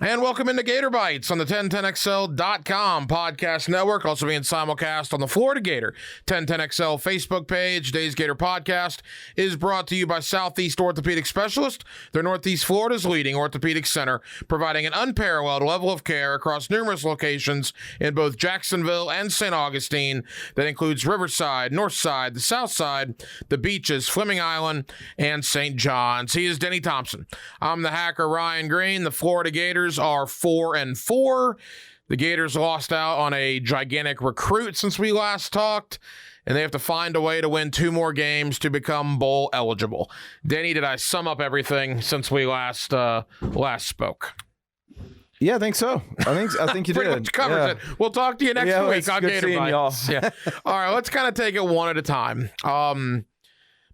And welcome into Gator Bytes on the 1010XL.com podcast network, also being simulcast on the Florida Gator 1010XL Facebook page. Today's Gator podcast is brought to you by Southeast Orthopedic Specialists. They're Northeast Florida's leading orthopedic center, providing an unparalleled level of care across numerous locations in both Jacksonville and St. Augustine. That includes Riverside, Northside, the South Side, the beaches, Fleming Island, and St. John's. He is Denny Thompson. I'm the hacker, Ryan Green. The Florida Gators are 4-4. The Gators lost out on a gigantic recruit since we last talked, and they have to find a way to win 2 more games to become bowl eligible. Denny, did I sum up everything since we last spoke? Yeah, I think so. I think you Pretty did. Much covers it. We'll talk to you next week on Gator Bytes. Yeah. All right, let's kind of take it one at a time.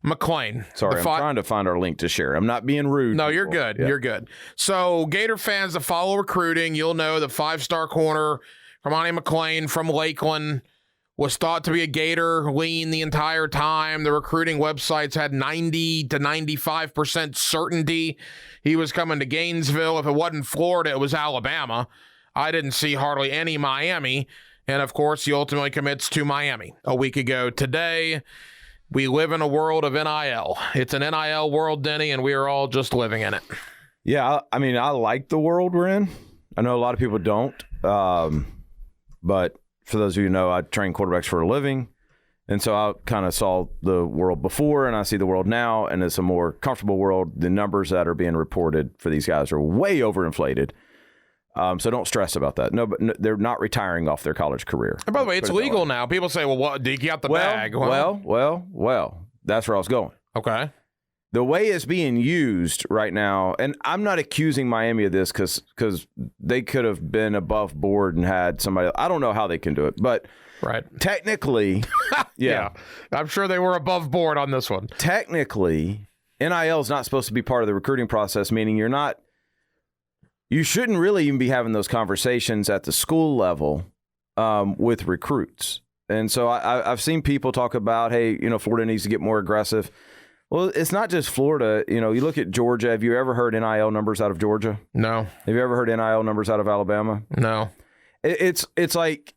McLean. Sorry, I'm trying to find our link to share. I'm not being rude. No, you're good. Yeah. You're good. So, Gator fans that follow recruiting, you'll know the 5-star corner, Hermione McLean from Lakeland, was thought to be a Gator lean the entire time. The recruiting websites had 90 to 95% certainty he was coming to Gainesville. If it wasn't Florida, it was Alabama. I didn't see hardly any Miami. And, of course, he ultimately commits to Miami a week ago today. We live in a world of NIL. It's an NIL world, Denny, and we are all just living in it. Yeah, I mean, I like the world we're in. I know a lot of people don't. But for those of you who know, I train quarterbacks for a living. And so I kind of saw the world before, and I see the world now, and it's a more comfortable world. The numbers that are being reported for these guys are way overinflated. So don't stress about that. No, but they're not retiring off their college career. And by the way, it's legal now. People say, well, what, you got the bag. Well, that's where I was going. Okay. The way it's being used right now, and I'm not accusing Miami of this because they could have been above board and had somebody. I don't know how they can do it, but right. Technically, yeah. I'm sure they were above board on this one. Technically, NIL is not supposed to be part of the recruiting process, meaning you shouldn't really even be having those conversations at the school level with recruits. And so I've seen people talk about, hey, Florida needs to get more aggressive. Well, it's not just Florida. You look at Georgia. Have you ever heard NIL numbers out of Georgia? No. Have you ever heard NIL numbers out of Alabama? No. It's like.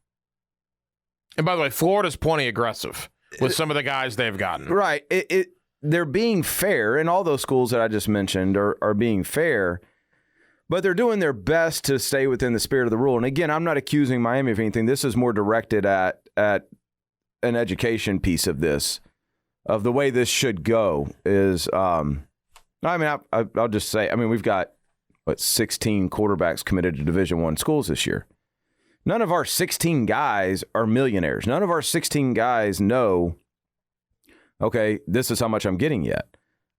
And by the way, Florida's plenty aggressive with some of the guys they've gotten. Right. They're being fair, and all those schools that I just mentioned are being fair. But they're doing their best to stay within the spirit of the rule. And again, I'm not accusing Miami of anything. This is more directed at an education piece of this, of the way this should go. Is I'll just say, we've got 16 quarterbacks committed to Division I schools this year. None of our 16 guys are millionaires. None of our 16 guys know, okay, this is how much I'm getting yet.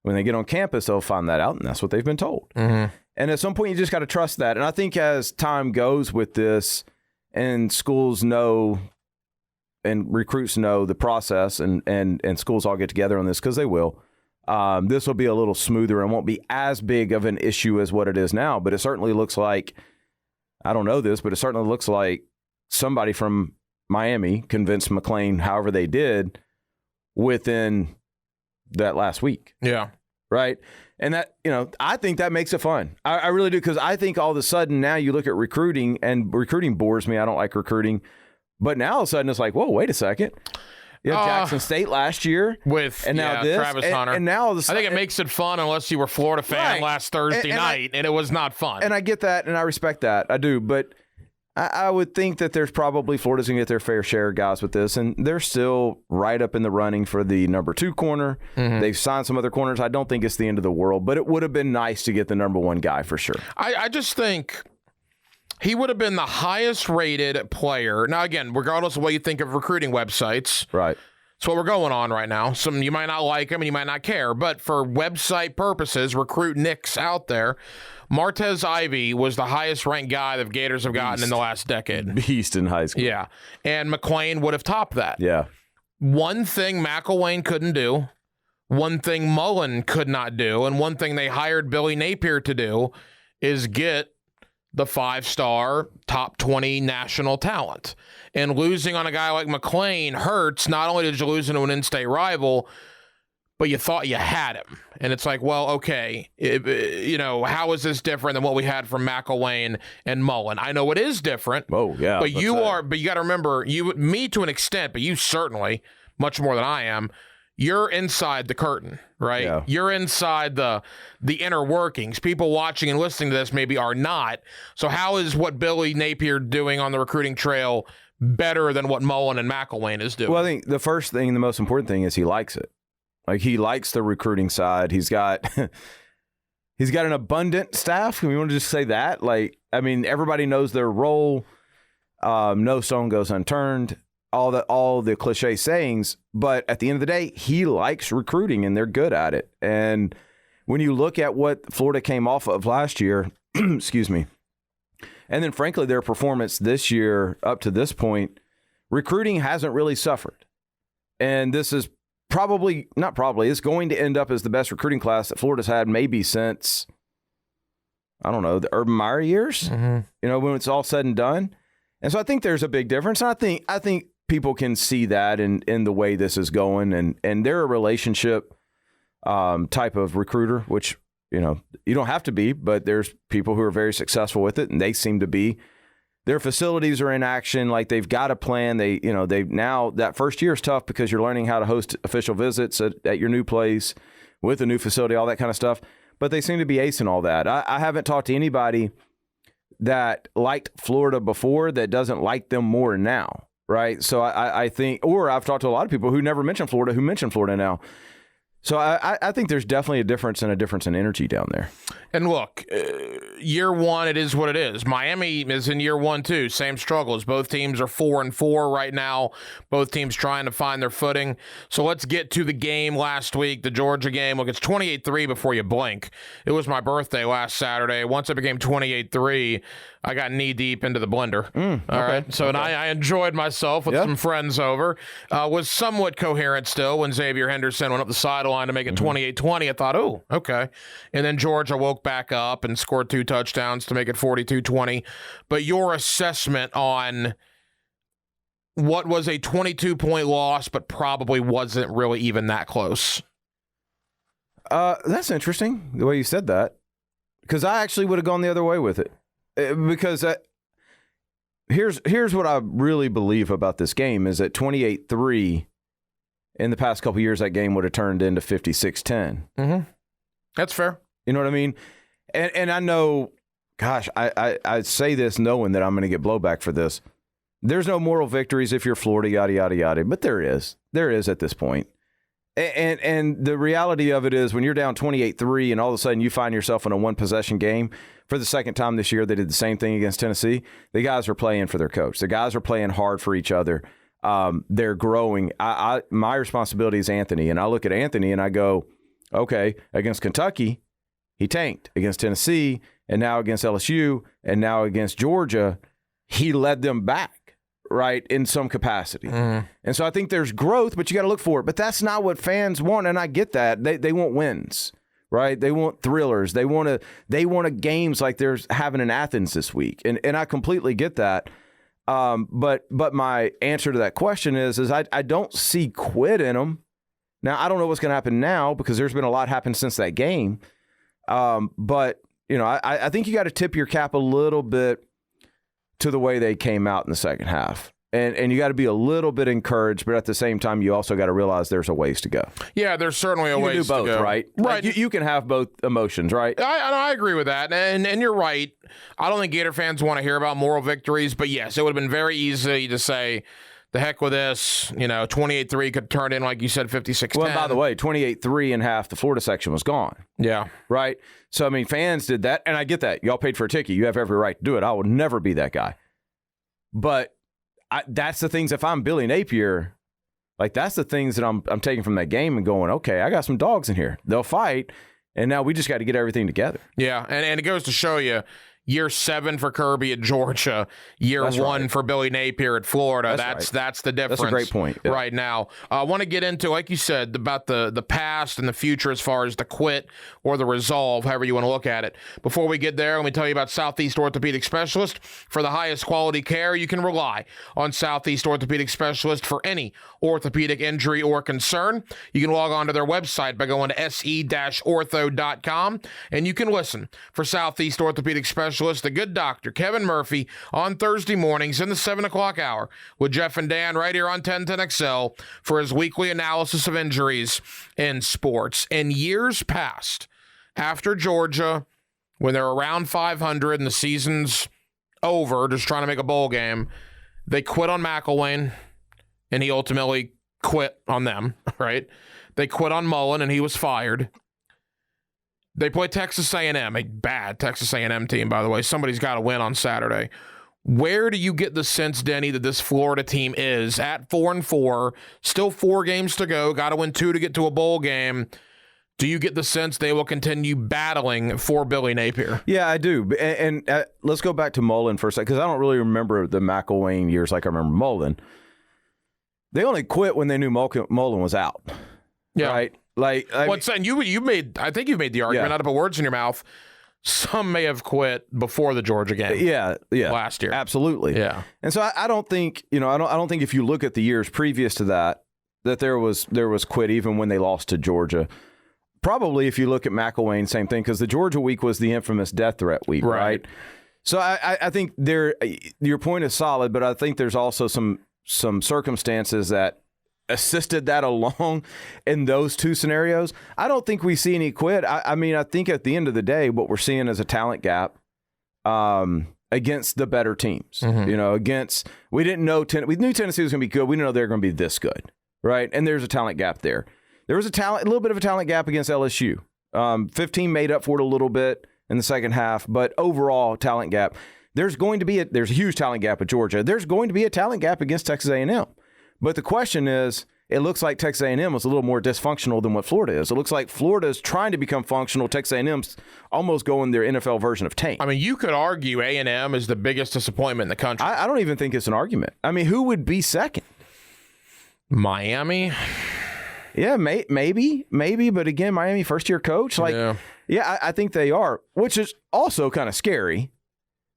When they get on campus, they'll find that out, and that's what they've been told. Mm-hmm. And at some point, you just got to trust that. And I think as time goes with this, and schools know and recruits know the process, and schools all get together on this, because they will, this will be a little smoother and won't be as big of an issue as what it is now. But it certainly looks like, I don't know this, but it certainly looks like somebody from Miami convinced McLean, however they did, within that last week. Yeah. Right. And that, I think that makes it fun. I really do, because I think all of a sudden now you look at recruiting, and recruiting bores me. I don't like recruiting. But now all of a sudden it's like, whoa, wait a second. You have Jackson State last year with now Travis Hunter. And now all of a sudden, I think it makes it fun unless you were a Florida fan last Thursday night, and it was not fun. And I get that, and I respect that. I do. But I would think that there's probably Florida's going to get their fair share of guys with this, and they're still right up in the running for the number 2 corner. Mm-hmm. They've signed some other corners. I don't think it's the end of the world, but it would have been nice to get the number 1 guy for sure. I just think he would have been the highest rated player. Now, again, regardless of what you think of recruiting websites, right? That's what we're going on right now. Some you might not like him and you might not care, but for website purposes, recruit nicks out there. Martez Ivy was the highest ranked guy the Gators have gotten in the last decade. Beast in high school. Yeah. And McLean would have topped that. Yeah. One thing McElwain couldn't do, one thing Mullen could not do, and one thing they hired Billy Napier to do is get the 5-star top 20 national talent. And losing on a guy like McLean hurts. Not only did you lose into an in-state rival, but you thought you had him. And it's like, well, okay, how is this different than what we had from McElwain and Mullen? I know it is different. Oh, yeah. But you got to remember, me to an extent, but you certainly, much more than I am, you're inside the curtain, right? Yeah. You're inside the inner workings. People watching and listening to this maybe are not. So how is what Billy Napier doing on the recruiting trail better than what Mullen and McElwain is doing? Well, I think the first thing, the most important thing is he likes it. Like, he likes the recruiting side. He's got an abundant staff. We want to just say that. Like, I mean, everybody knows their role. No stone goes unturned. All the cliche sayings, but at the end of the day, he likes recruiting and they're good at it. And when you look at what Florida came off of last year, excuse me, and then frankly their performance this year up to this point, recruiting hasn't really suffered. And this is it's going to end up as the best recruiting class that Florida's had maybe since, I don't know, the Urban Meyer years, when it's all said and done. And so I think there's a big difference. And I think people can see that in the way this is going, and they're a relationship type of recruiter, which, you don't have to be, but there's people who are very successful with it, and they seem to be. Their facilities are in action, like they've got a plan. They've now, that first year is tough because you're learning how to host official visits at your new place with a new facility, all that kind of stuff. But they seem to be acing all that. I haven't talked to anybody that liked Florida before that doesn't like them more now, right? So I think, or I've talked to a lot of people who never mentioned Florida who mention Florida now. So I think there's definitely a difference in energy down there. And look, year one, it is what it is. Miami is in year one too. Same struggles. Both teams are 4-4 right now. Both teams trying to find their footing. So let's get to the game last week, the Georgia game. Look, it's 28-3 before you blink. It was my birthday last Saturday. Once it became 28-3, I got knee deep into the blender. All right. So and I enjoyed myself with some friends over. Was somewhat coherent still when Xavier Henderson went up the sideline to make it 28-20. I thought, oh, okay. And then Georgia woke back up and scored 2 touchdowns to make it 42-20. But your assessment on what was a 22-point loss, but probably wasn't really even that close. That's interesting, the way you said that, because I actually would have gone the other way with it. Because here's what I really believe about this game is that 28-3 in the past couple of years, that game would have turned into 56-10. That's fair. You know what I mean? And I know, gosh, I say this knowing that I'm going to get blowback for this. There's no moral victories if you're Florida, yada, yada, yada. But there is. There is at this point. And the reality of it is when you're down 28-3 and all of a sudden you find yourself in a one-possession game for the second time this year, they did the same thing against Tennessee. The guys are playing for their coach. The guys are playing hard for each other. They're growing. My responsibility is Anthony. And I look at Anthony and I go, okay, against Kentucky, he tanked. Against Tennessee, and now against LSU, and now against Georgia, he led them back, right, in some capacity. And so I think there's growth, but you got to look for it. But that's not what fans want, and I get that. They want wins, right? They want thrillers. They want a games like there's having in Athens this week, and I completely get that. But my answer to that question is I don't see quit in them. Now, I don't know what's going to happen now because there's been a lot happen since that game. But, I think you got to tip your cap a little bit to the way they came out in the second half. And you got to be a little bit encouraged, but at the same time, you also got to realize there's a ways to go. Yeah, there's certainly a ways to go. You can do both, right? Right. Like you can have both emotions, right? I agree with that. And you're right. I don't think Gator fans want to hear about moral victories, but yes, it would have been very easy to say, the heck with this, 28-3 could turn in, like you said, 56-10. Well, by the way, 28-3 and half the Florida section was gone. Yeah. Right? So, I mean, fans did that, and I get that. Y'all paid for a ticket. You have every right to do it. I will never be that guy. But that's the things, if I'm Billy Napier, like that's the things that I'm taking from that game and going, okay, I got some dogs in here. They'll fight, and now we just got to get everything together. Yeah, and it goes to show you, year 7 for Kirby at Georgia, year 1 for Billy Napier at Florida. That's the difference. That's a great point. Yeah. Right now. I want to get into, like you said, about the past and the future as far as the quit or the resolve, however you want to look at it. Before we get there, let me tell you about Southeast Orthopedic Specialists. For the highest quality care, you can rely on Southeast Orthopedic Specialists for any orthopedic injury or concern. You can log on to their website by going to se-ortho.com, and you can listen for Southeast Orthopedic Specialists, the good doctor, Kevin Murphy, on Thursday mornings in the 7 o'clock hour with Jeff and Dan right here on 1010XL for his weekly analysis of injuries in sports. In years past, after Georgia, when they're around 500 and the season's over, just trying to make a bowl game, they quit on McElwain, and he ultimately quit on them, right? They quit on Mullen, and he was fired. They play Texas A&M, a bad Texas A&M team, by the way. Somebody's got to win on Saturday. Where do you get the sense, Denny, that this Florida team is at 4-4, still 4 games to go, got to win 2 to get to a bowl game? Do you get the sense they will continue battling for Billy Napier? Yeah, I do. And let's go back to Mullen for a second, because I don't really remember the McElwain years like I remember Mullen. They only quit when they knew Mullen was out. Yeah. Right? Like, you made, I think you made the argument, not to put words in your mouth. Some may have quit before the Georgia game. Yeah. Last year. Absolutely. Yeah. And so I don't think, I don't think if you look at the years previous to that there was quit even when they lost to Georgia. Probably if you look at McElwain, same thing, because the Georgia week was the infamous death threat week, right? So I think your point is solid, but I think there's also some circumstances that assisted that along in those 2 scenarios. I don't think we see any quit. I mean, I think at the end of the day, what we're seeing is a talent gap against the better teams. Mm-hmm. We didn't know we knew Tennessee was going to be good. We didn't know they were going to be this good, right? And there's a talent gap there. There was a little bit of a talent gap against LSU. 15 made up for it a little bit in the second half, but overall talent gap. There's a huge talent gap at Georgia. There's going to be a talent gap against Texas A&M. But the question is, it looks like Texas A&M was a little more dysfunctional than what Florida is. It looks like Florida is trying to become functional. Texas A&M's almost going their NFL version of tank. I mean, you could argue A&M is the biggest disappointment in the country. I don't even think it's an argument. I mean, who would be second? Miami? Yeah, maybe. But again, Miami first-year coach. I think they are, which is also kind of scary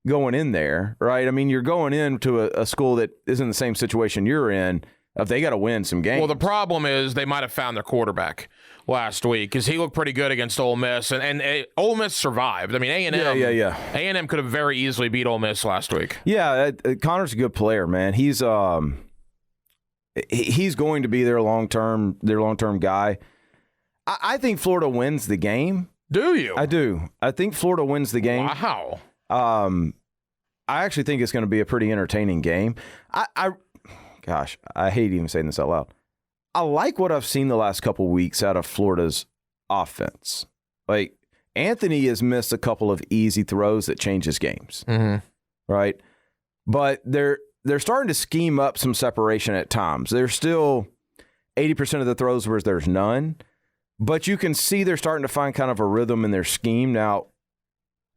going in there, right? I mean, you're going into a school that is in the same situation you're in. If they got to win some games. Well, the problem is they might have found their quarterback last week because he looked pretty good against Ole Miss, and Ole Miss survived. I mean, A&M. Yeah. A&M could have very easily beat Ole Miss last week. Yeah, Connor's a good player, man. He's going to be their long-term guy. I think Florida wins the game. Do you? I do. I think Florida wins the game. Wow. I actually think it's going to be a pretty entertaining game. Gosh, I hate even saying this out loud. I like what I've seen the last couple weeks out of Florida's offense. Like, Anthony has missed a couple of easy throws that changes games, right? But they're starting to scheme up some separation at times. There's still 80% of the throws where there's none, but you can see they're starting to find kind of a rhythm in their scheme. Now,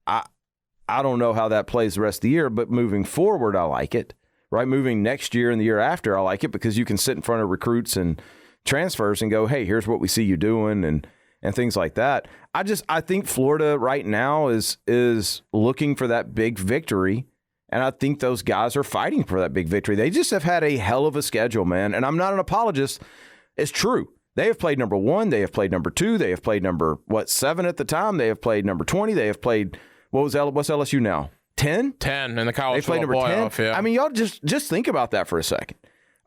I don't know how that plays the rest of the year, but moving forward, I like it. Right, moving next year and the year after, I like it because you can sit in front of recruits and transfers and go, hey, here's what we see you doing and things like that. I think Florida right now is looking for that big victory, and I think those guys are fighting for that big victory. They just have had a hell of a schedule, man, and I'm not an apologist. It's true. They have played number 1. They have played number 2. They have played number, 7 at the time. They have played number 20. They have played, what's LSU now? 10? 10 in the college football playoff, 10? yeah. I mean, y'all just think about that for a second.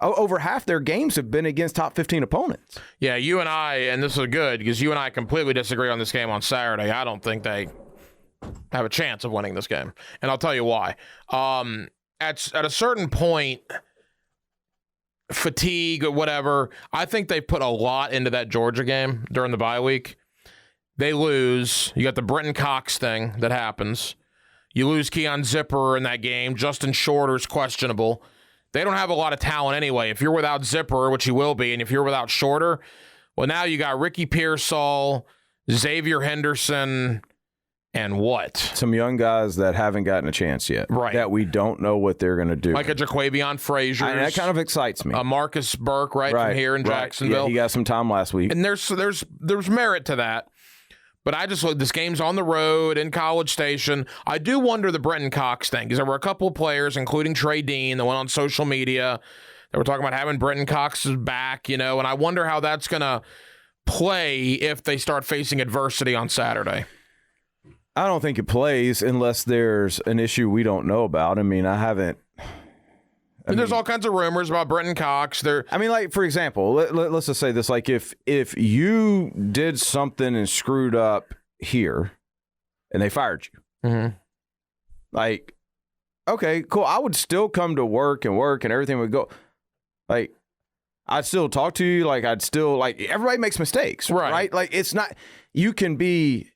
Over half their games have been against top 15 opponents. Yeah, you and I, and this is good because you and I completely disagree on this game on Saturday. I don't think they have a chance of winning this game, and I'll tell you why. At a certain point, fatigue or whatever, I think they put a lot into that Georgia game during the bye week. They lose. You got the Brenton Cox thing that happens. You lose Keon Zipper in that game. Justin Shorter's questionable. They don't have a lot of talent anyway. If you're without Zipper, which you will be, and if you're without Shorter, well, now you got Ricky Pearsall, Xavier Henderson, And what? Some young guys that haven't gotten a chance yet. Right. That we don't know what they're going to do. Like a Jaquavion Frazier. That kind of excites me. A Marcus Burke from here in Jacksonville. Yeah, he got some time last week. And there's merit to that. But I just look, this game's on the road in College Station. I do wonder the Brenton Cox thing, because there were a couple of players, including Trey Dean, that went on social media that were talking about having Brenton Cox's back, and I wonder how that's going to play if they start facing adversity on Saturday. I don't think it plays unless there's an issue we don't know about. I mean, There's all kinds of rumors about Brenton Cox. Like, for example, let's just say this. Like, if you did something and screwed up here and they fired you, mm-hmm. like, okay, cool. I would still come to work and everything would go. Like, I'd still talk to you. Like, everybody makes mistakes, right? Like, it's not, you can be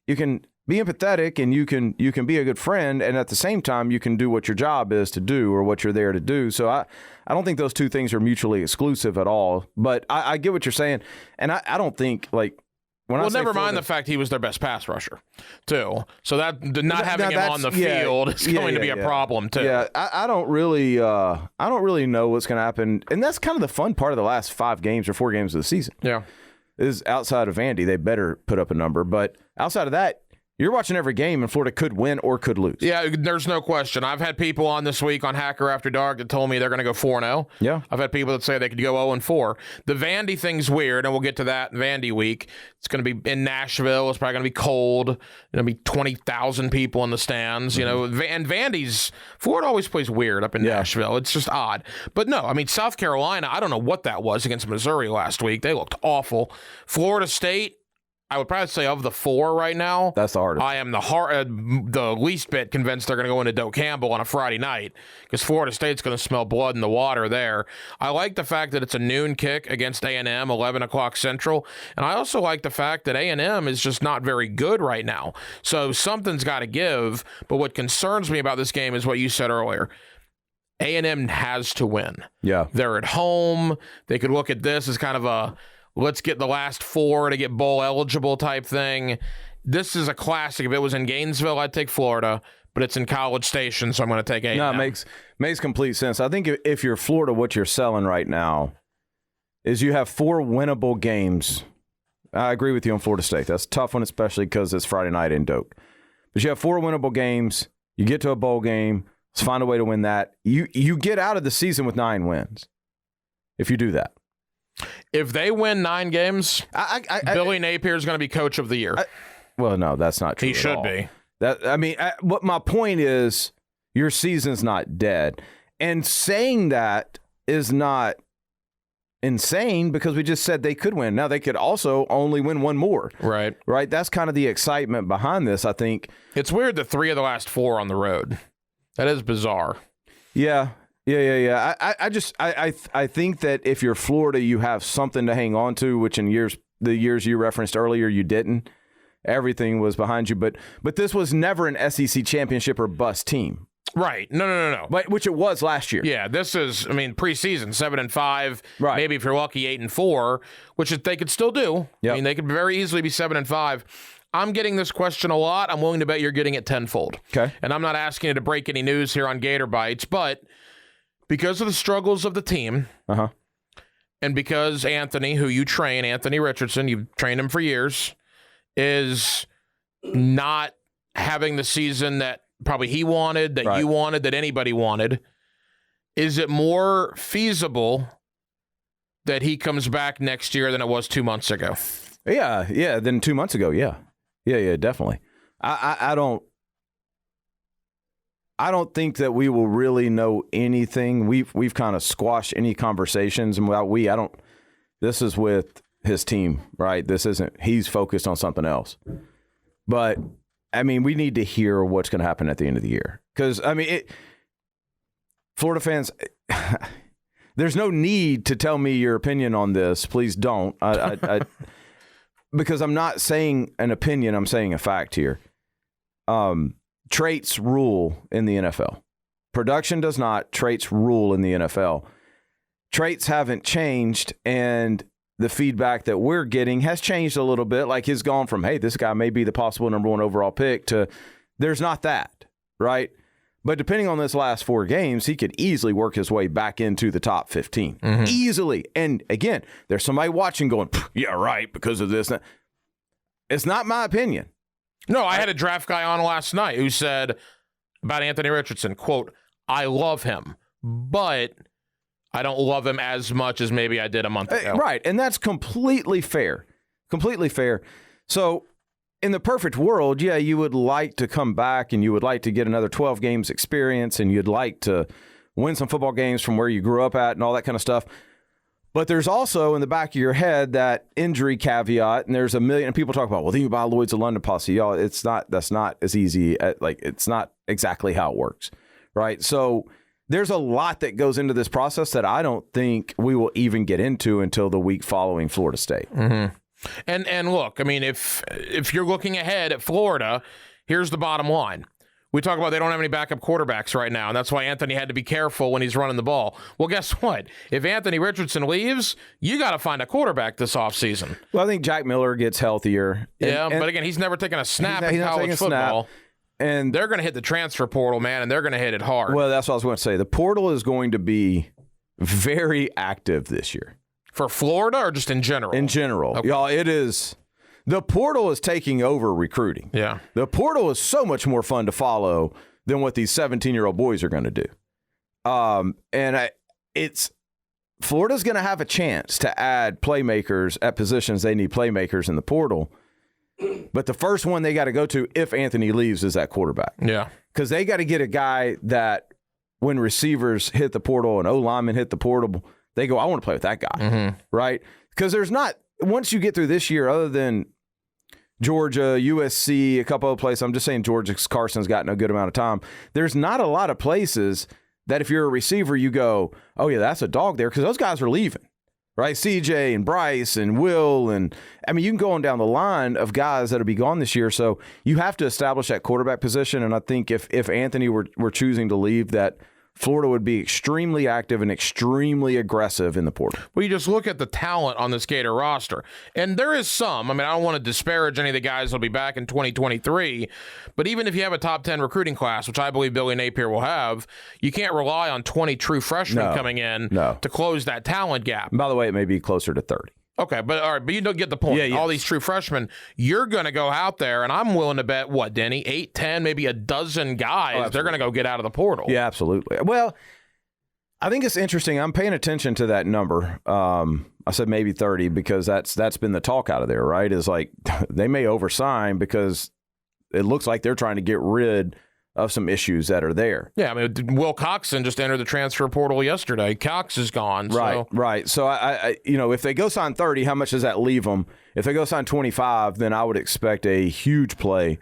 empathetic and you can be a good friend, and at the same time you can do what your job is to do or what you're there to do. So I don't think those two things are mutually exclusive at all. But I get what you're saying, and I don't think never mind the fact he was their best pass rusher too. So that not having him on the field is going to be a problem too. Yeah, I don't really know what's going to happen, and that's kind of the fun part of the last 5 games or 4 games of the season. Yeah, is outside of Vandy, they better put up a number, but outside of that, you're watching every game, and Florida could win or could lose. Yeah, there's no question. I've had people on this week on Hacker After Dark that told me they're going to go 4-0. Yeah. I've had people that say they could go 0-4. The Vandy thing's weird, and we'll get to that in Vandy week. It's going to be in Nashville. It's probably going to be cold. There's going to be 20,000 people in the stands. Mm-hmm. And Florida always plays weird up in Nashville. It's just odd. But no, I mean, South Carolina, I don't know what that was against Missouri last week. They looked awful. Florida State, I would probably say of the 4 right now, that's the hardest. I am the least bit convinced they're going to go into Doe Campbell on a Friday night, because Florida State's going to smell blood in the water there. I like the fact that it's a noon kick against A&M, 11 o'clock Central, and I also like the fact that A&M is just not very good right now. So something's got to give, but what concerns me about this game is what you said earlier. A&M has to win. Yeah. They're at home. They could look at this as kind of a let's get the last 4 to get bowl eligible type thing. This is a classic. If it was in Gainesville, I'd take Florida, but it's in College Station, so I'm going to take A&M. No, it makes complete sense. I think if you're Florida, what you're selling right now is you have 4 winnable games. I agree with you on Florida State. That's a tough one, especially because it's Friday night in Doak. But you have 4 winnable games. You get to a bowl game. Let's find a way to win that. You get out of the season with 9 wins if you do that. If they win 9 games, Billy Napier is going to be coach of the year. Well, no, that's not true. He should be. What my point is, your season's not dead. And saying that is not insane, because we just said they could win. Now, they could also only win 1 more. Right. That's kind of the excitement behind this, I think. It's weird that 3 of the last 4 on the road. That is bizarre. Yeah. I think that if you're Florida, you have something to hang on to, which in the years you referenced earlier, you didn't. Everything was behind you, but this was never an SEC championship or bust team. Right. No. But which it was last year. Yeah, this is, preseason 7-5. Right. Maybe if you're lucky 8-4, which they could still do. Yep. They could very easily be 7-5. I'm getting this question a lot. I'm willing to bet you're getting it tenfold. Okay. And I'm not asking you to break any news here on Gator Bytes, but because of the struggles of the team, and because Anthony, who you train, Anthony Richardson, you've trained him for years, is not having the season that probably he wanted, that you wanted, that anybody wanted, is it more feasible that he comes back next year than it was 2 months ago? Yeah, than 2 months ago, yeah, definitely. I don't think that we will really know anything. We've kind of squashed any conversations, and this is with his team, right? This isn't, he's focused on something else. But we need to hear what's going to happen at the end of the year. Because Florida fans, there's no need to tell me your opinion on this. Please don't. Because I'm not saying an opinion, I'm saying a fact here. Traits rule in the NFL. Production does not. Traits rule in the NFL. Traits haven't changed, and the feedback that we're getting has changed a little bit. Like he's gone from, hey, this guy may be the possible number 1 overall pick to there's not that, right? But depending on this last 4 games, he could easily work his way back into the top 15. Easily. And again, there's somebody watching going, yeah, right, because of this. It's not my opinion. No, I had a draft guy on last night who said about Anthony Richardson, quote, I love him, but I don't love him as much as maybe I did a month ago. Right, and that's completely fair. Completely fair. So in the perfect world, yeah, you would like to come back and you would like to get another 12 games experience and you'd like to win some football games from where you grew up at and all that kind of stuff. But there's also in the back of your head that injury caveat, and there's a million and people talk about, well, think about Lloyd's of London policy. Y'all, that's not as easy. It's not exactly how it works, right? So there's a lot that goes into this process that I don't think we will even get into until the week following Florida State. And look, I mean, if you're looking ahead at Florida, here's the bottom line. We talk about they don't have any backup quarterbacks right now, and that's why Anthony had to be careful when he's running the ball. Well, guess what? If Anthony Richardson leaves, you got to find a quarterback this offseason. Well, I think Jack Miller gets healthier. But again, he's never taken a snap in college football. And they're going to hit the transfer portal, man, and they're going to hit it hard. Well, that's what I was going to say. The portal is going to be very active this year. For Florida or just in general? In general. Okay. Y'all, it is. The portal is taking over recruiting. Yeah. The portal is so much more fun to follow than what these 17-year-old boys are going to do. Florida's going to have a chance to add playmakers at positions they need playmakers in the portal. But the first one they got to go to if Anthony leaves is that quarterback. Yeah. Because they got to get a guy that when receivers hit the portal and O-linemen hit the portal, they go, I want to play with that guy, right? Because there's not, once you get through this year, other than Georgia, USC, a couple of places, I'm just saying Georgia Carson's gotten a good amount of time. There's not a lot of places that if you're a receiver, you go, oh, yeah, that's a dog there, because those guys are leaving, right? CJ and Bryce and Will, and I mean, you can go on down the line of guys that'll be gone this year. So you have to establish that quarterback position, and I think if Anthony were choosing to leave, that Florida would be extremely active and extremely aggressive in the portal. Well, you just look at the talent on this Gator roster, and there is some. I mean, I don't want to disparage any of the guys that'll be back in 2023, but even if you have a top 10 recruiting class, which I believe Billy Napier will have, you can't rely on 20 true freshmen coming in to close that talent gap. By the way, it may be closer to 30. Okay, but all right, but you don't get the point. Yeah, all these true freshmen, you're going to go out there, and I'm willing to bet, what, Denny, 8, 10, maybe a dozen guys, they're going to go get out of the portal. Yeah, absolutely. Well, I think it's interesting. I'm paying attention to that number. I said maybe 30 because that's been the talk out of there, right? Is like they may oversign because it looks like they're trying to get rid of some issues that are there. Yeah, I mean, Will Coxon just entered the transfer portal yesterday. Cox is gone. Right. So, I if they go sign 30, how much does that leave them? If they go sign 25, then I would expect a huge play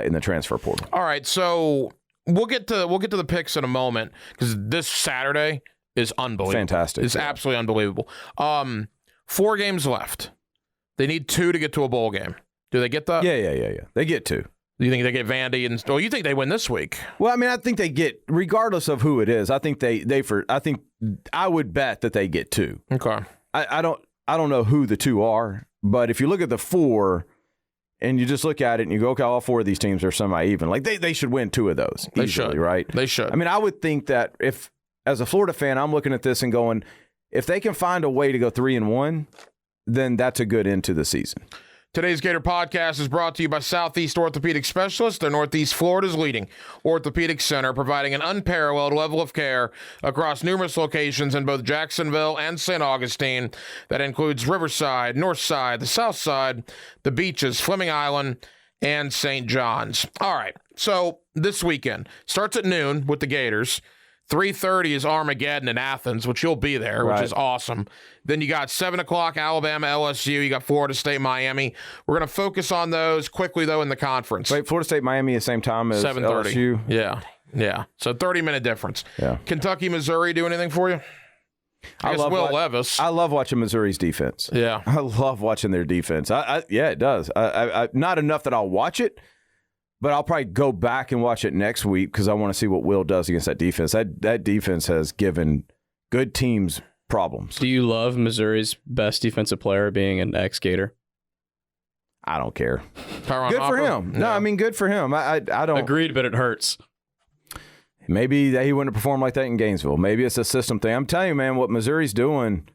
in the transfer portal. All right, so we'll get to the picks in a moment because this Saturday is unbelievable. Fantastic. It's absolutely unbelievable. 4 games left. They need 2 to get to a bowl game. Do they get that? Yeah. They get 2. Do you think they get Vandy and? Well, you think they win this week? Well, I mean, I think they get, regardless of who it is. I think I would bet that they get 2. Okay. I don't know who the 2 are, but if you look at the 4, and you just look at it and you go, okay, all 4 of these teams are semi-even. Like they should win 2 of those easily, they should. Right? They should. I mean, I would think that if, as a Florida fan, I'm looking at this and going, if they can find a way to go 3-1, then that's a good end to the season. Today's Gator Podcast is brought to you by Southeast Orthopedic Specialists. They're Northeast Florida's leading orthopedic center, providing an unparalleled level of care across numerous locations in both Jacksonville and St. Augustine. That includes Riverside, Northside, the South Side, the beaches, Fleming Island, and St. John's. All right, so this weekend starts at noon with the Gators. 3:30 is Armageddon in Athens, which you'll be there, which is awesome. Then you got 7 o'clock Alabama, LSU. You got Florida State, Miami. We're going to focus on those quickly, though, in the conference. Wait, Florida State, Miami, the same time as 7:30. LSU? Yeah. So 30-minute difference. Yeah. Kentucky, Missouri, do anything for you? I guess Will Levis. I love watching Missouri's defense. Yeah. I love watching their defense. Yeah, it does. I not enough that I'll watch it, but I'll probably go back and watch it next week because I want to see what Will does against that defense. That defense has given good teams problems. Do you love Missouri's best defensive player being an ex-Gator? I don't care. Tyron Good for Hopper? him. No, Yeah. I mean, good for him. I don't. Agreed, but it hurts. Maybe he wouldn't have performed like that in Gainesville. Maybe it's a system thing. I'm telling you, man, what Missouri's doing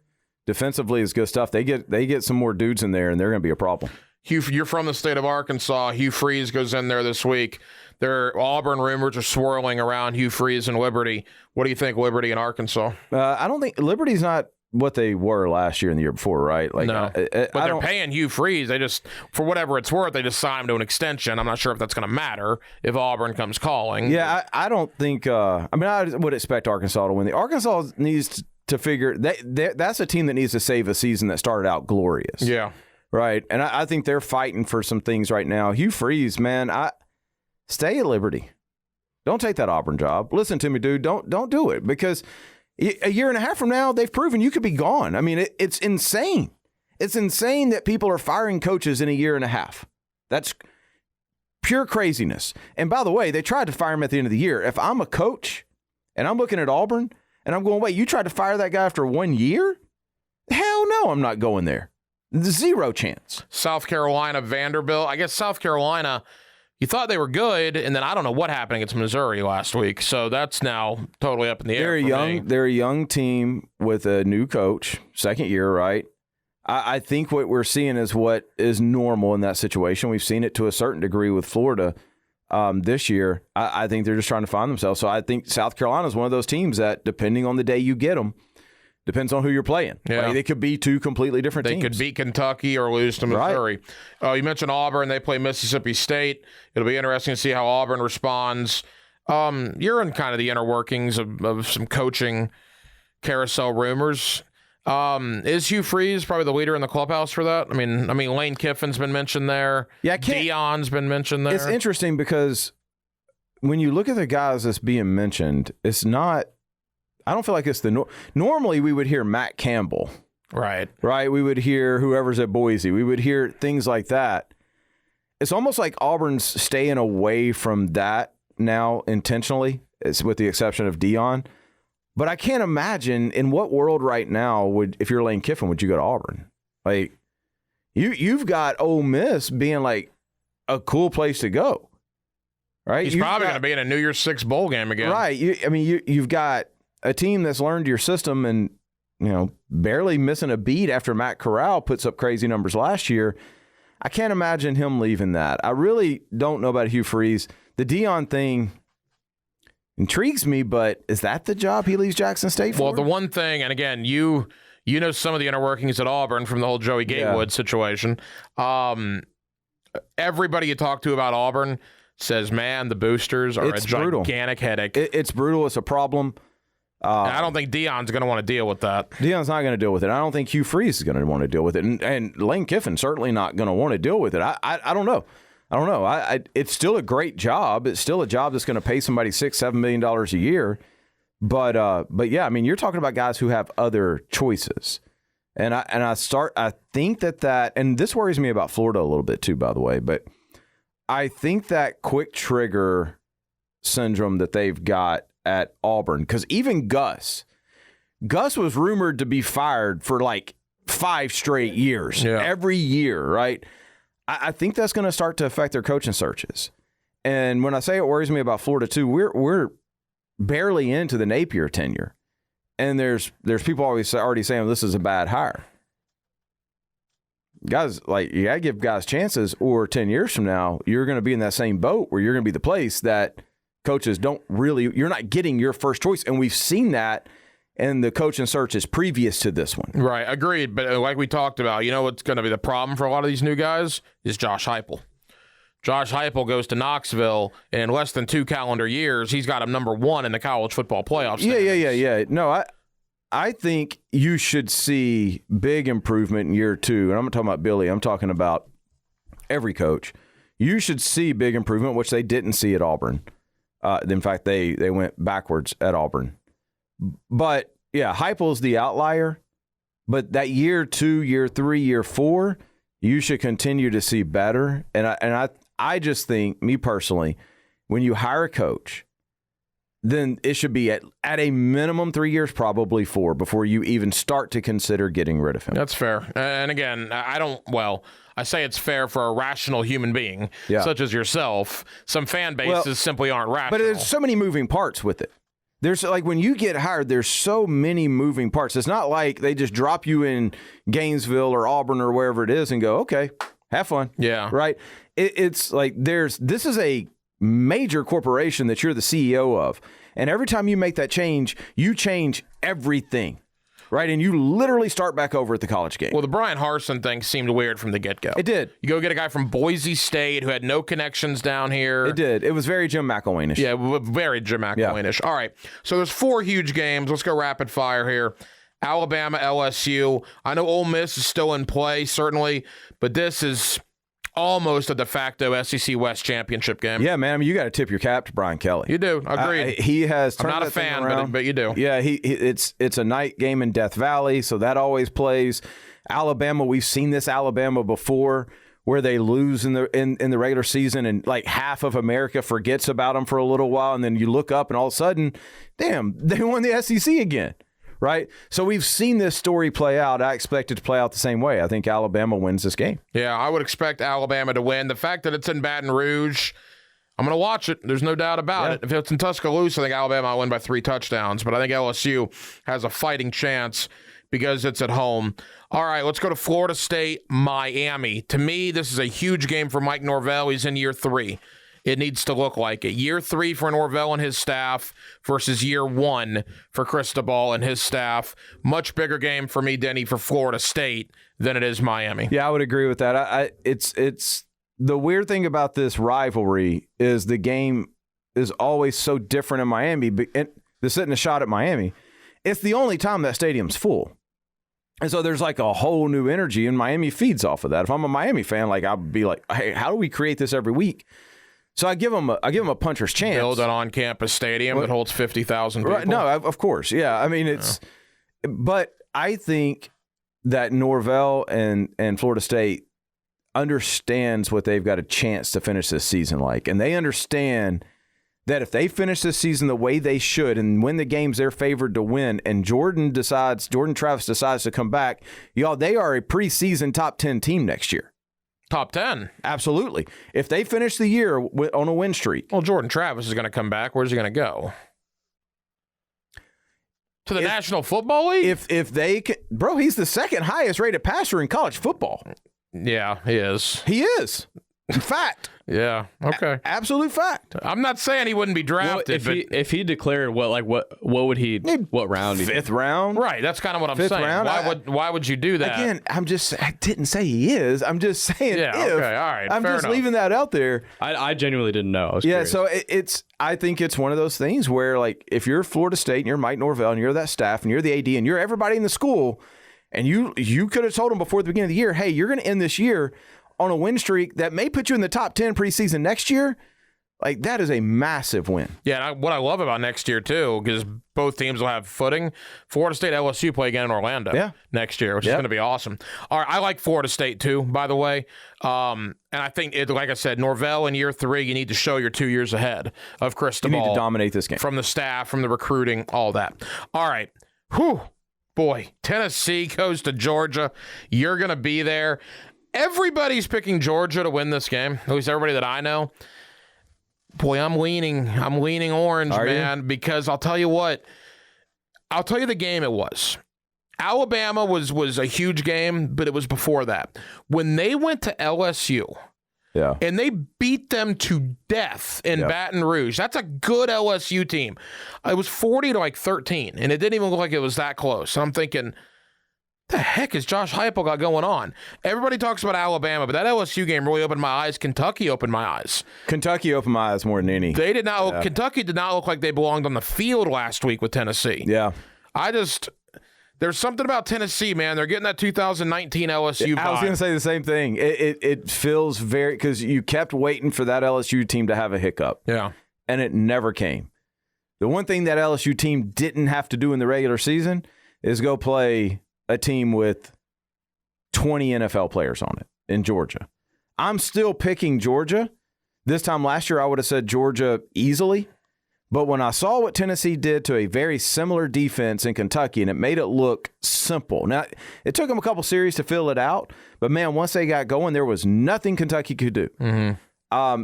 defensively is good stuff. They get some more dudes in there, and they're going to be a problem. You're from the state of Arkansas. Hugh Freeze goes in there this week. Auburn rumors are swirling around Hugh Freeze and Liberty. What do you think, Liberty and Arkansas? I don't think Liberty's not what they were last year and the year before, right? Like, no, but they're paying Hugh Freeze. They just, for whatever it's worth, they just signed him to an extension. I'm not sure if that's going to matter if Auburn comes calling. Yeah, I don't think. I would expect Arkansas to win. Arkansas needs to figure that's a team that needs to save a season that started out glorious. Yeah. Right, and I think they're fighting for some things right now. Hugh Freeze, man, stay at Liberty. Don't take that Auburn job. Listen to me, dude. Don't do it, because a year and a half from now, they've proven you could be gone. I mean, it's insane. It's insane that people are firing coaches in a year and a half. That's pure craziness. And by the way, they tried to fire him at the end of the year. If I'm a coach and I'm looking at Auburn and I'm going, wait, you tried to fire that guy after 1 year? Hell no, I'm not going there. Zero chance. South Carolina, Vanderbilt. I guess South Carolina, you thought they were good, and then I don't know what happened against Missouri last week. So that's now totally up in the air. They're a young team with a new coach, second year, right? I think what we're seeing is what is normal in that situation. We've seen it to a certain degree with Florida this year. I think they're just trying to find themselves. So I think South Carolina is one of those teams that, depending on the day you get them, depends on who you're playing. Yeah. Like, they could be two completely different teams. They could beat Kentucky or lose to Missouri. Right. You mentioned Auburn. They play Mississippi State. It'll be interesting to see how Auburn responds. You're in kind of the inner workings of some coaching carousel rumors. Is Hugh Freeze probably the leader in the clubhouse for that? I mean, Lane Kiffin's been mentioned there. Yeah, Deion's been mentioned there. It's interesting because when you look at the guys that's being mentioned, it's not. I don't feel like it's normally we would hear Matt Campbell. Right. We would hear whoever's at Boise. We would hear things like that. It's almost like Auburn's staying away from that now intentionally, with the exception of Deion. But I can't imagine in what world right now if you're Lane Kiffin, would you go to Auburn? Like, you've got Ole Miss being like a cool place to go. Right? He's probably going to be in a New Year's Six bowl game again. Right. You've got a team that's learned your system and, barely missing a beat after Matt Corral puts up crazy numbers last year. I can't imagine him leaving that. I really don't know about Hugh Freeze. The Deion thing intrigues me, but is that the job he leaves Jackson State for? Well, the one thing, and again, you know some of the inner workings at Auburn from the whole Joey Gatewood situation. Everybody you talk to about Auburn says, man, the boosters are a gigantic headache. It's brutal. It's a problem. I don't think Deion's going to want to deal with that. Deion's not going to deal with it. I don't think Hugh Freeze is going to want to deal with it. And Lane Kiffin certainly not going to want to deal with it. I don't know. It's still a great job. It's still a job that's going to pay somebody $6-7 million a year. But yeah, I mean, you're talking about guys who have other choices. And I think that, and this worries me about Florida a little bit too, by the way, but I think that quick trigger syndrome that they've got at Auburn, because even Gus was rumored to be fired for like 5 straight years, every year, right? I think that's going to start to affect their coaching searches. And when I say it worries me about Florida too, we're barely into the Napier tenure, and there's people already saying this is a bad hire. Guys, like, you got to give guys chances, or 10 years from now, you're going to be in that same boat where you're going to be the place that coaches you're not getting your first choice. And we've seen that in the coaching searches previous to this one. Right. Agreed. But like we talked about, what's going to be the problem for a lot of these new guys is Josh Heupel. Josh Heupel goes to Knoxville, and in less than 2 calendar years, he's got him number 1 in the college football playoffs. Yeah. No, I think you should see big improvement in year 2. And I'm not talking about Billy. I'm talking about every coach. You should see big improvement, which they didn't see at Auburn. In fact, they went backwards at Auburn. But, yeah, Heupel's the outlier. But that year 2, year 3, year 4, you should continue to see better. And I just think, me personally, when you hire a coach then it should be at a minimum 3 years, probably 4, before you even start to consider getting rid of him. That's fair. And again, I say it's fair for a rational human being, such as yourself. Some fan bases simply aren't rational. But there's so many moving parts with it. There's like when you get hired, there's so many moving parts. It's not like they just drop you in Gainesville or Auburn or wherever it is and go, okay, have fun. Yeah. Right? It's like this is a major corporation that you're the CEO of. And every time you make that change, you change everything. Right, and you literally start back over at the college game. Well, the Brian Harsin thing seemed weird from the get-go. It did. You go get a guy from Boise State who had no connections down here. It did. It was very Jim McElwain-ish. Yeah, very Jim McElwain-ish. All right, so there's 4 huge games. Let's go rapid fire here. Alabama, LSU. I know Ole Miss is still in play, certainly, but this is almost a de facto SEC West championship game. Yeah, man. I mean, you got to tip your cap to Brian Kelly. You do. Agreed. He has. I'm not a fan, but you do. Yeah, it's a night game in Death Valley, so that always plays. Alabama, we've seen this Alabama before, where they lose in the regular season, and like half of America forgets about them for a little while, and then you look up, and all of a sudden, damn, they won the SEC again. Right? So we've seen this story play out. I expect it to play out the same way. I think Alabama wins this game. Yeah, I would expect Alabama to win. The fact that it's in Baton Rouge, I'm going to watch it. There's no doubt about it. If it's in Tuscaloosa, I think Alabama will win by 3 touchdowns. But I think LSU has a fighting chance because it's at home. All right, let's go to Florida State, Miami. To me, this is a huge game for Mike Norvell. He's in year 3. It needs to look like it. Year 3 for Norvell and his staff versus year 1 for Cristobal and his staff. Much bigger game for me, Denny, for Florida State than it is Miami. Yeah, I would agree with that. It's the weird thing about this rivalry is the game is always so different in Miami. And they're sitting a shot at Miami. It's the only time that stadium's full. And so there's like a whole new energy, and Miami feeds off of that. If I'm a Miami fan, like I'll be like, hey, how do we create this every week? So I give them a puncher's chance. Build an on-campus stadium that holds 50,000 people. Right, no, of course, yeah. I mean, but I think that Norvell and Florida State understands what they've got a chance to finish this season like, and they understand that if they finish this season the way they should and win the games they're favored to win, and Jordan Travis decides to come back, y'all, they are a preseason top 10 team next year. Top 10. Absolutely. If they finish the year on a win streak. Well, Jordan Travis is going to come back. Where's he going to go? To the National Football League? If they can, bro, he's the second highest rated passer in college football. Yeah, he is. He is. Fact. Yeah. Okay. Absolute fact. I'm not saying he wouldn't be drafted, well, if he declared what would he what round? Fifth round. Right. That's kind of what I'm Fifth saying. Round. Why would you do that? Again, I didn't say he is. I'm just saying yeah, if. Okay. All right. I'm fair just enough. leaving that out there. I genuinely didn't know. I was curious. So I think it's one of those things where, like, if you're Florida State and you're Mike Norvell and you're that staff and you're the AD and you're everybody in the school, and you could have told them before the beginning of the year, hey, you're going to end this year on a win streak that may put you in the top 10 preseason next year. Like, that is a massive win. Yeah, and what I love about next year, too, because both teams will have footing, Florida State, LSU play again in Orlando next year, which is going to be awesome. All right, I like Florida State, too, by the way. And I think, like I said, Norvell in year 3, you need to show you're 2 years ahead of Cristobal. You need to dominate this game. From the staff, from the recruiting, all that. All right. Whew. Boy, Tennessee goes to Georgia. You're going to be there. Everybody's picking Georgia to win this game, at least everybody that I know. Boy, I'm leaning orange, man, because I'll tell you what. I'll tell you the game it was. Alabama was a huge game, but it was before that. When they went to LSU and they beat them to death in Baton Rouge, that's a good LSU team. It was 40-13, and it didn't even look like it was that close. So I'm thinking, the heck is Josh Heupel got going on? Everybody talks about Alabama, but that LSU game really opened my eyes. Kentucky opened my eyes. Kentucky opened my eyes more than any. They did not. Yeah. Kentucky did not look like they belonged on the field last week with Tennessee. Yeah. There's something about Tennessee, man. They're getting that 2019 LSU vibe. I was going to say the same thing. It feels very, because you kept waiting for that LSU team to have a hiccup. Yeah. And it never came. The one thing that LSU team didn't have to do in the regular season is go play a team with 20 NFL players on it in Georgia. I'm still picking Georgia. This time last year, I would have said Georgia easily. But when I saw what Tennessee did to a very similar defense in Kentucky, and it made it look simple. Now, it took them a couple series to fill it out, but, man, once they got going, there was nothing Kentucky could do. Mm-hmm.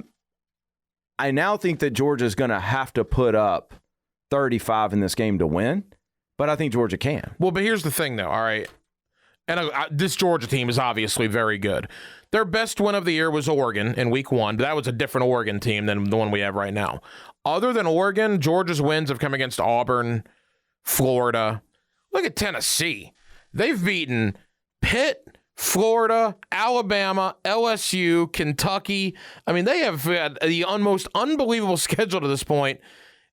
I now think that Georgia's going to have to put up 35 in this game to win, but I think Georgia can. Well, but here's the thing, though, all right? And this Georgia team is obviously very good. Their best win of the year was Oregon in week 1, but that was a different Oregon team than the one we have right now. Other than Oregon, Georgia's wins have come against Auburn, Florida. Look at Tennessee. They've beaten Pitt, Florida, Alabama, LSU, Kentucky. I mean, they have had the most unbelievable schedule to this point,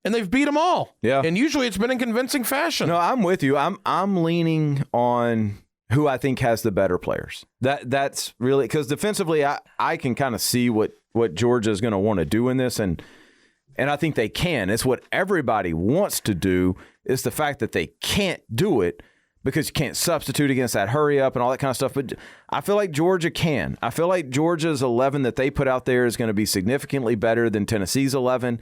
and they've beat them all. Yeah. And usually it's been in convincing fashion. No, I'm with you. I'm leaning on who I think has the better players. That's really because defensively, I can kind of see what Georgia is going to want to do in this, and I think they can. It's what everybody wants to do. Is the fact that they can't do it because you can't substitute against that hurry up and all that kind of stuff. But I feel like Georgia can. I feel like Georgia's 11 that they put out there is going to be significantly better than Tennessee's 11.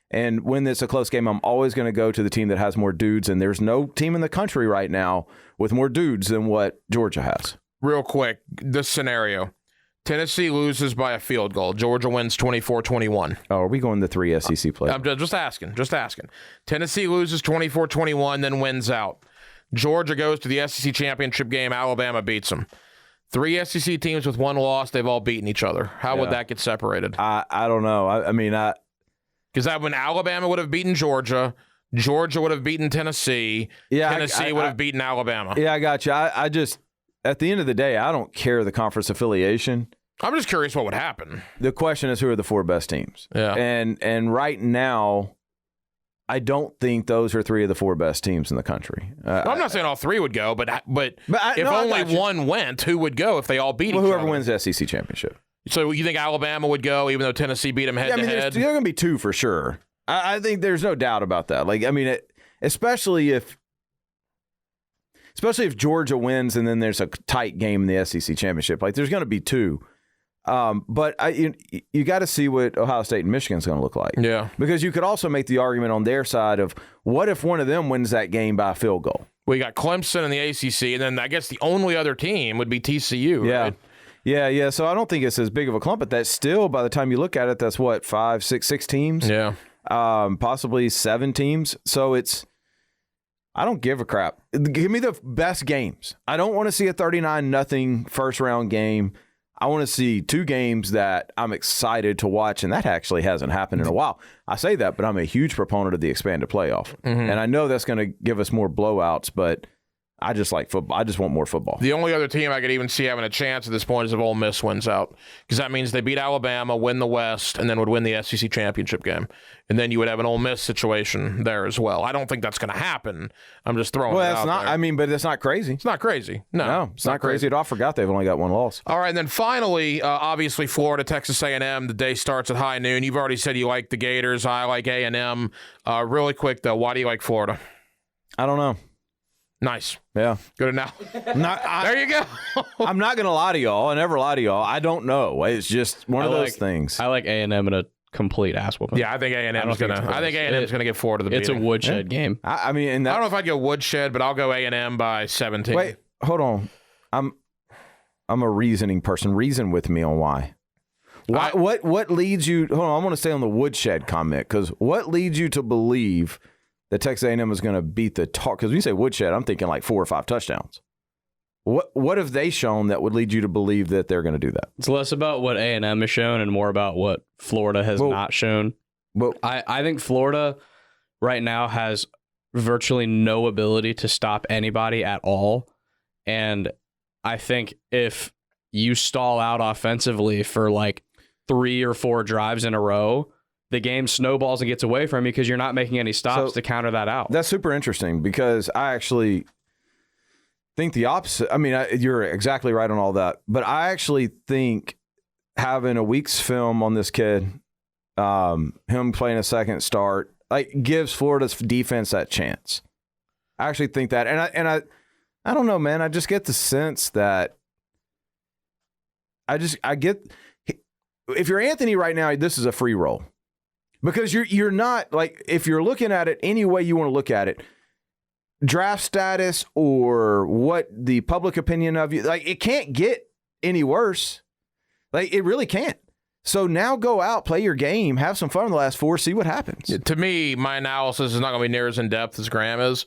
And when it's a close game, I'm always going to go to the team that has more dudes. And there's no team in the country right now with more dudes than what Georgia has. Real quick, this scenario. Tennessee loses by a field goal. Georgia wins 24-21. Oh, are we going the 3 SEC players? I'm just asking. Tennessee loses 24-21, then wins out. Georgia goes to the SEC championship game. Alabama beats them. 3 SEC teams with 1 loss. They've all beaten each other. How would that get separated? I don't know. I mean, because that when Alabama would have beaten Georgia, Georgia would have beaten Tennessee. Tennessee would have beaten Alabama. Yeah, I got you. I just, at the end of the day, I don't care the conference affiliation. I'm just curious what would happen. The question is, who are the 4 best teams? Yeah. And right now, I don't think those are 3 of the 4 best teams in the country. I'm not saying all 3 would go, but if only one went, who would go if they all beat each other? Whoever wins the SEC championship. So you think Alabama would go, even though Tennessee beat them head to head? There are going to be 2 for sure. I think there's no doubt about that. Like, I mean, especially if Georgia wins and then there's a tight game in the SEC championship, like there's going to be 2. But you got to see what Ohio State and Michigan's going to look like. Yeah. Because you could also make the argument on their side of what if one of them wins that game by a field goal? We got Clemson in the ACC, and then I guess the only other team would be TCU, right? Yeah. So I don't think it's as big of a clump, but that's still, by the time you look at it, that's what, 5, 6 teams? Yeah. Possibly 7 teams. So I don't give a crap. Give me the best games. I don't want to see a 39-0 first-round game. I want to see 2 games that I'm excited to watch, and that actually hasn't happened in a while. I say that, but I'm a huge proponent of the expanded playoff. Mm-hmm. And I know that's going to give us more blowouts, but I just like football. I just want more football. The only other team I could even see having a chance at this point is if Ole Miss wins out, because that means they beat Alabama, win the West, and then would win the SEC championship game. And then you would have an Ole Miss situation there as well. I don't think that's going to happen. I'm just throwing it out there. I mean, but it's not crazy. It's not crazy. No, it's not crazy at all. I forgot they've only got 1 loss. All right, and then finally, obviously, Florida, Texas A&M. The day starts at high noon. You've already said you like the Gators. I like A&M. Really quick, though, why do you like Florida? I don't know. Nice. Yeah. Good enough. There you go. I'm not going to lie to y'all. I never lie to y'all. I don't know. It's just one of those things. I like A&M in a complete ass whooping. Yeah, I think A&M's gonna get Florida the beating. It's a woodshed game. I mean, I don't know if I'd go woodshed, but I'll go A&M by 17. Wait, hold on. I'm a reasoning person. Reason with me on why. What leads you? Hold on. I want to stay on the woodshed comment because what leads you to believe that Texas A&M is going to beat the talk? Because when you say woodshed, I'm thinking like 4 or 5 touchdowns. What have they shown that would lead you to believe that they're going to do that? It's less about what A&M has shown and more about what Florida has not shown. But I think Florida right now has virtually no ability to stop anybody at all. And I think if you stall out offensively for like 3 or 4 drives in a row, the game snowballs and gets away from you because you're not making any stops to counter that out. That's super interesting because I actually think the opposite. I mean, you're exactly right on all that. But I actually think having a week's film on this kid, him playing a second start, like gives Florida's defense that chance. I actually think that. And I don't know, man. I just get the sense that I get if you're Anthony right now, this is a free roll. Because you're not, like, if you're looking at it any way you want to look at it, draft status or what the public opinion of you, like, it can't get any worse. Like, it really can't. So now go out, play your game, have some fun in the last 4, see what happens. To me, my analysis is not going to be near as in-depth as Graham is.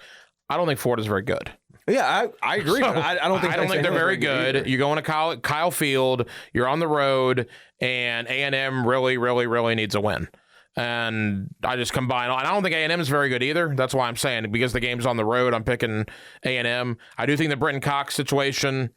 I don't think Florida's very good. Yeah, I agree. So, I don't think they're very good. You're going to Kyle Field, you're on the road, and A&M really, really, really needs a win. And I just combine, and I don't think A&M is very good either. That's why I'm saying, because the game's on the road, I'm picking A&M. I do think the Britton Cox situation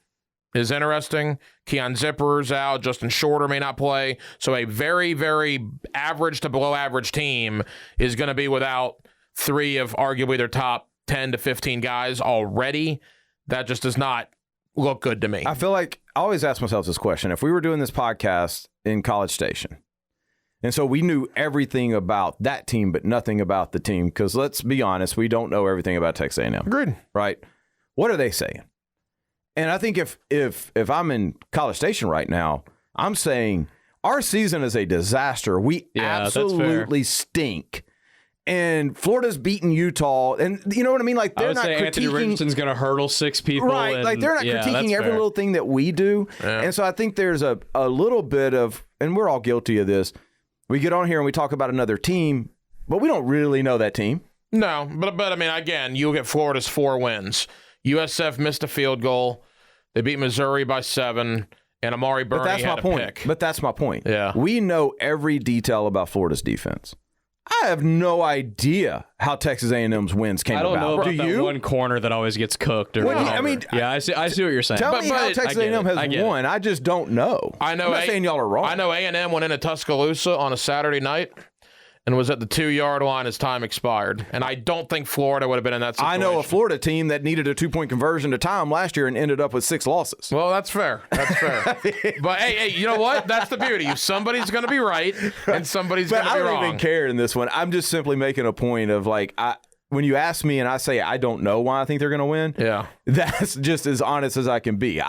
is interesting. Keon Zipper's out. Justin Shorter may not play. So a very, very average to below average team is going to be without 3 of arguably their top 10 to 15 guys already. That just does not look good to me. I feel like I always ask myself this question. If we were doing this podcast in College Station, and so we knew everything about that team, but nothing about the team, because let's be honest, we don't know everything about Texas A&M. Agreed. Right? What are they saying? And I think if I'm in College Station right now, I'm saying our season is a disaster. We absolutely stink. And Florida's beaten Utah, and you know what I mean? Like, they're not critiquing. Anthony Richardson's going to hurdle 6 people. Right, and, like, they're not critiquing every little thing that we do. Yeah. And so I think there's a little bit of, and we're all guilty of this, we get on here and we talk about another team, but we don't really know that team. No, but I mean, again, you look at Florida's 4 wins. USF missed a field goal. They beat Missouri by 7, and Amari Burney had a pick. But that's my point. Yeah. We know every detail about Florida's defense. I have no idea how Texas A&M's wins came about. I don't know about Do that you? one corner that always gets cooked. Or Well, whatever. I mean, yeah, I see what you're saying. Tell me how Texas A&M has won. I just don't know. I know. I'm not saying y'all are wrong. I know A&M went into Tuscaloosa on a Saturday night and was at the 2-yard line as time expired. And I don't think Florida would have been in that situation. I know a Florida team that needed a 2-point conversion to time last year and ended up with 6 losses. Well, that's fair. That's fair. But, hey, you know what? That's the beauty. Somebody's going to be right and somebody's going to be wrong. I don't even care in this one. I'm just simply making a point of, like, when you ask me and I say I don't know why I think they're going to win, that's just as honest as I can be.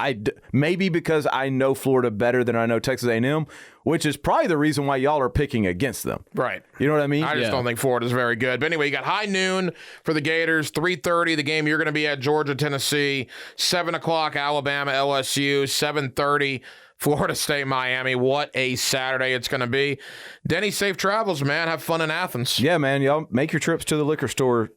Maybe because I know Florida better than I know Texas A&M, which is probably the reason why y'all are picking against them. Right. You know what I mean? I just don't think Florida's very good. But anyway, you got high noon for the Gators, 3:30, the game you're going to be at, Georgia, Tennessee, 7 o'clock, Alabama, LSU, 7:30, Florida State, Miami. What a Saturday it's going to be. Denny, safe travels, man. Have fun in Athens. Yeah, man. Y'all make your trips to the liquor store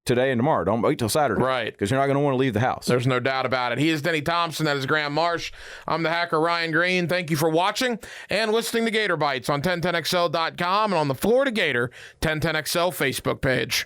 today and tomorrow. Don't wait till Saturday. Right. Because you're not going to want to leave the house. There's no doubt about it. He is Denny Thompson. That is Graham Marsh. I'm the hacker, Ryan Green. Thank you for watching and listening to Gator Bytes on 1010XL.com and on the Florida Gator 1010XL Facebook page.